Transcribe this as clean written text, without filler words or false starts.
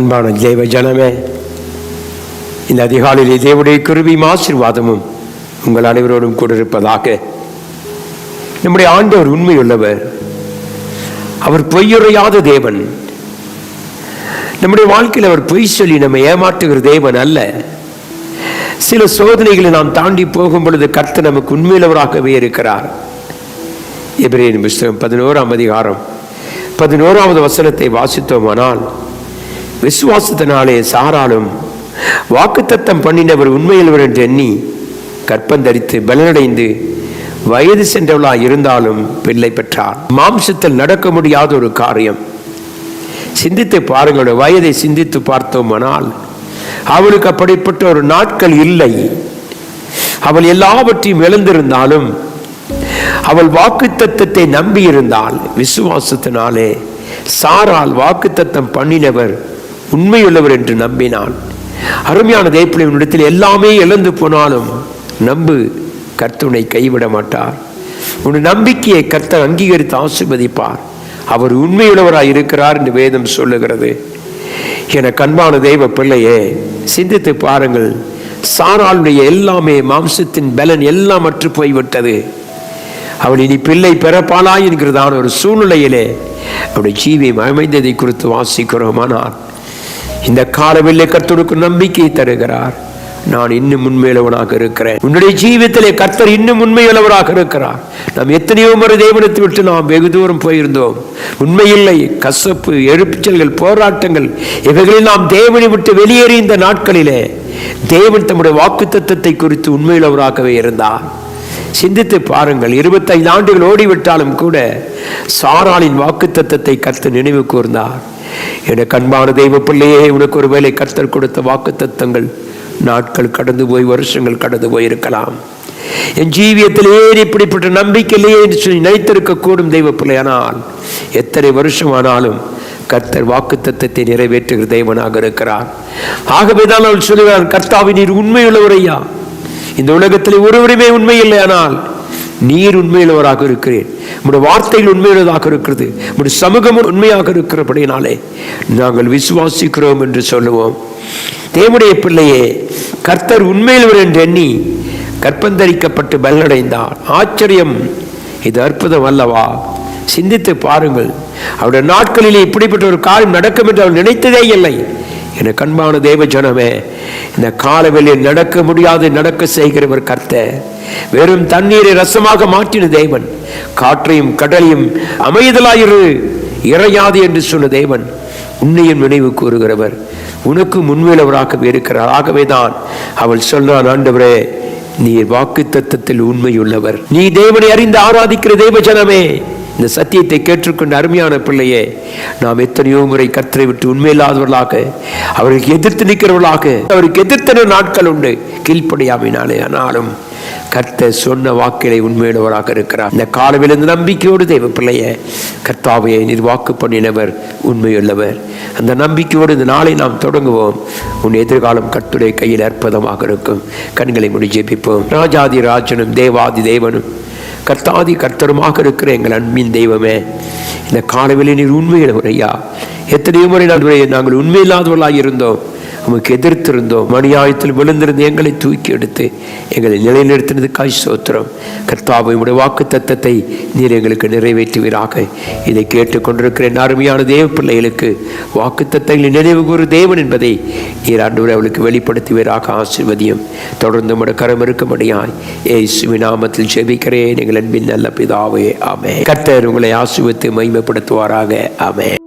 அன்பான தேவ ஜனமே, இந்த அதிகாலையிலே தேவனுடைய கிருபையும் ஆசீர்வாதமும் உங்கள் அனைவரோடும் கூட இருப்பதாக. நம்முடைய ஆண்டவர் உண்மையுள்ளவர், அவர் பொய்யுரையாத தேவன். நம்முடைய வாழ்க்கையில் அவர் பொய் சொல்லி நம்மை ஏமாற்றுகிற தேவன் அல்ல. சில சோதனைகளை நாம் தாண்டி போகும் பொழுது கர்த்தர் நமக்கு உண்மையுள்ளவராகவே இருக்கிறார். எபிரேயர் புத்தகம் 11ஆம் அதிகாரம் 11வது வசனத்தை வாசித்தோமானால், விசுவாசத்தினாலே சாராலும் வாக்குத்தத்தம் பண்ணினவர் உண்மையுள்ளவர் என்று எண்ணி கற்பந்தரித்து பலனடைந்து வயது சென்றவளாய் இருந்தாலும் பிள்ளை பெற்றார். மாம்சத்தில் நடக்க முடியாத ஒரு காரியம். சிந்தித்து பாருங்கள், வயதை சிந்தித்து பார்த்தோமானால் அவளுக்கு அப்படிப்பட்ட ஒரு நாட்கள் இல்லை. அவள் எல்லாவற்றையும் இழந்திருந்தாலும் அவள் வாக்குத்தத்தத்தை நம்பி இருந்தால், விசுவாசத்தினாலே சாரால் வாக்குத்தத்தம் பண்ணினவர் உண்மையுள்ளவர் என்று நம்பினான். அருமையான தேவனிடத்தில் எல்லாமே இழந்து போனாலும் நம்பு, கர்த்தனை கைவிட மாட்டார். உன் நம்பிக்கையை கர்த்தர் அங்கீகரித்து ஆசீர்வதிப்பார். அவர் உண்மையுள்ளவராய் இருக்கிறார் என்று வேதம் சொல்லுகிறது. என அன்பான தெய்வ பிள்ளையே, சிந்தித்து பாருங்கள். சாராளுடைய எல்லாமே, மாம்சத்தின் பலன் எல்லாம் அற்று போய்விட்டது. அவள் இனி பிள்ளை பிறப்பாளாய் என்கிறதான ஒரு சூழ்நிலையிலே அவருடைய ஜீவியம் அமைந்ததை குறித்து வாசிக்கிறோமானால், இந்த காலவெல்லை கர்த்தருக்கு நம்பிக்கை தருகிறார். நான் இன்னும் உண்மையுள்ளவனாக இருக்கிறேன். உன்னுடைய ஜீவியத்திலே கர்த்தர் இன்னும் உண்மையுள்ளவராக இருக்கிறார். நாம் எத்தனையோ முறை தேவனத்தை விட்டு நாம் வெகு தூரம் போயிருந்தோம். உண்மையில்லை, கசப்பு, எழுப்புச்சல்கள், போராட்டங்கள், இவைகளில் நாம் தேவனை விட்டு வெளியேறி இந்த நாட்களிலே தேவன் தம்முடைய வாக்குத்தத்தத்தை குறித்து உண்மையுள்ளவராகவே இருந்தார். சிந்தித்து பாருங்கள். 25 ஆண்டுகள் ஓடிவிட்டாலும் கூட சாராளின் வாக்குத்தத்தத்தை கர்த்தர் நினைவு கூர்ந்தார். எனக்கு அன்பான தெய்வ பிள்ளையே, உனக்கு ஒரு வேளை கர்த்தர் கொடுத்த வாக்குத்தத்தங்கள் நாட்கள் கடந்து போய், வருஷங்கள் கடந்து போயிருக்கலாம். என் ஜீவியத்தில் ஏன் இப்படிப்பட்ட நம்பிக்கையிலேயே என்று சொல்லி நினைத்திருக்க கூடும் தெய்வ பிள்ளையானால், எத்தனை வருஷமானாலும் கர்த்தர் வாக்குத்தத்தத்தை நிறைவேற்றுகிற தேவனாக இருக்கிறார். ஆகவேதான் அவள் சொல்லுகிறார், கர்த்தாவே நீர் உண்மையுள்ளவரையா, இந்த உலகத்தில் ஒருவருமே உண்மை இல்லை, ஆனால் நீர் உண்மையுள்ளவராக இருக்கிறேன். உங்களுடைய வார்த்தைகள் உண்மையுள்ளதாக இருக்கிறது, உங்களுடைய சமூகம் உண்மையாக இருக்கிறபடினாலே நாங்கள் விசுவாசிக்கிறோம் என்று சொல்லுவோம். தேவனுடைய பிள்ளையே, கர்த்தர் உண்மையுள்ளவர் என்று எண்ணி கற்பந்தரிக்கப்பட்டு பலனடைந்தார். ஆச்சரியம், இது அற்புதம் அல்லவா? சிந்தித்து பாருங்கள். அவருடைய நாட்களிலே இப்படிப்பட்ட ஒரு காரியம் நடக்கும் என்று அவர் நினைத்ததே இல்லை. என அன்பான தேவ ஜனமே, இந்த காலவெளியில் நடக்க முடியாது நடக்க செய்கிறவர் கர்த்தர். வெறும் தண்ணீரை ரசமாக மாற்றின தேவன், காற்றையும் கடலையும் அமைதலாயிரு இறையாது என்று சொன்ன தேவன் உன்னையும் நினைவு கூறுகிறவர், உனக்கும் உண்மையுள்ளவராகவே இருக்கிறார். ஆகவேதான் அவள் சொன்னான், ஆண்டவரே நீர் வாக்குத்தத்தத்தில் உண்மையுள்ளவர். நீ தேவனை அறிந்து ஆராதிக்கிற தேவ ஜனமே, இந்த சத்தியத்தை கேட்டுக்கொண்ட அருமையான பிள்ளையே, நாம் எத்தனையோ முறை கர்த்தரை விட்டு உண்மையில்லாதவர்களாக, அவருக்கு எதிர்த்து நிற்கிறவர்களாக, அவருக்கு எதிர்த்த நாட்கள் உண்டு கீழ்ப்படியாமையினாலே. ஆனாலும் கர்த்தர் சொன்ன வாக்கிலே உண்மையுள்ளவராக இருக்கிறார். இந்த காலவில் இந்த நம்பிக்கையோடு தேவ பிள்ளைய, கர்த்தாவையை நீர் வாக்கு பண்ணினவர் உண்மையுள்ளவர். அந்த நம்பிக்கையோடு இந்த நாளை நாம் தொடங்குவோம். உன் எதிர்காலம் கர்த்தருடைய கையில் அற்புதமாக இருக்கும். கண்களை மூடி ஜெபிப்போம். ராஜாதி ராஜனும் தேவாதி தேவனும் கர்த்தாதி கர்த்தருமாக இருக்கிற எங்கள் அன்பின் தெய்வமே, இந்த காலவெளியில் நீர் உண்மையுள்ளவரையா. எத்தனையோ முறை நாங்கள் உண்மையில்லாதவர்களாக இருந்தோம், உமக்கு எதிர்த்திருந்தோம், மணியாயத்தில் விழுந்திருந்து எங்களை தூக்கி எடுத்து எங்களை நிலைநிறுத்தினதுக்காய் ஸ்தோத்திரம். கர்த்தாவை உடைய வாக்கு தத்தத்தை நீர் எங்களுக்கு நிறைவேற்றுவீராக. இதை கேட்டுக்கொண்டிருக்கிற அருமையான தேவ பிள்ளைகளுக்கு வாக்கு தத்தங்களை நினைவு கூறு தேவன் என்பதை நீர் ஆண்டவரே அவளுக்கு வெளிப்படுத்துவீராக. ஆசீர்வதியும். தொடர்ந்து உடைய கரம் இருக்கும்படியாய் இயேசுவின் நாமத்தில் ஜெபிக்கிறேன் எங்கள் அன்பின் நல்ல பிதாவே, ஆமென். கர்த்தர் உங்களை ஆசீர்வதித்து மகிமைப்படுத்துவாராக. ஆமென்.